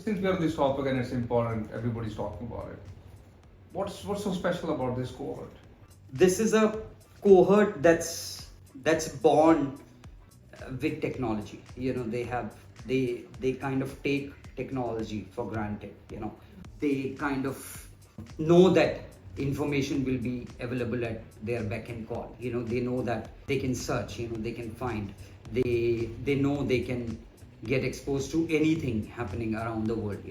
Since we are on this topic and it's important, everybody's talking about it. What's so special about this cohort? This is a cohort that's born with technology. They kind of take technology for granted. They kind of know that information will be available at their beck and call. They know that they can search. They can find. They know they can get exposed to anything happening around the world.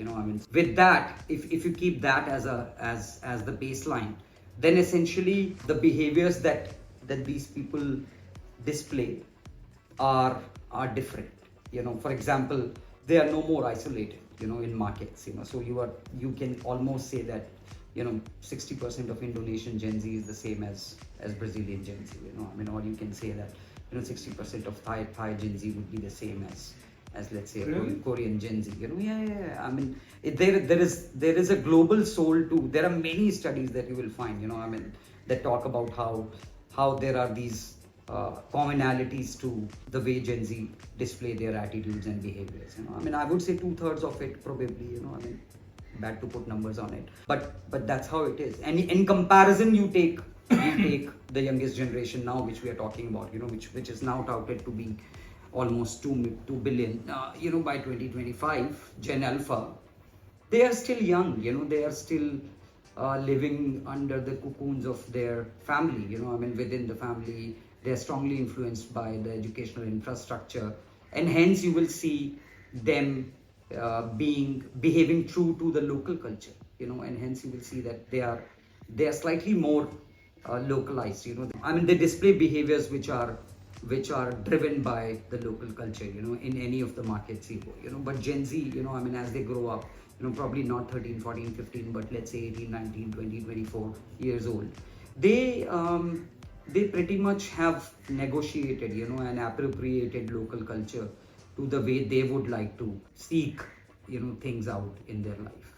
With that, if you keep that as the baseline, then essentially the behaviors that these people display are different. For example, they are no more isolated in markets. So you can almost say that 60% of Indonesian Gen Z is the same as Brazilian Gen Z. Or you can say that 60% of Thai Gen Z would be the same as let's say Really? Korean Gen Z. There is a global soul too. There are many studies that you will find. That talk about how there are these commonalities to the way Gen Z display their attitudes and behaviors. I would say 2/3 of it probably. Bad to put numbers on it, but that's how it is. And in comparison, you take the youngest generation now, which we are talking about. Which is now touted to be almost 2 billion. By 2025, Gen Alpha. They are still young. They are still living under the cocoons of their family. Within the family, they are strongly influenced by the educational infrastructure, and hence you will see them behaving true to the local culture. And hence you will see that they are slightly more localized. They display behaviors which are driven by the local culture. In any of the markets you go. But Gen Z, as they grow up, probably not 13, 14, 15, but let's say 18, 19, 20, 24 years old, they pretty much have negotiated, and appropriated local culture to the way they would like to seek, things out in their life.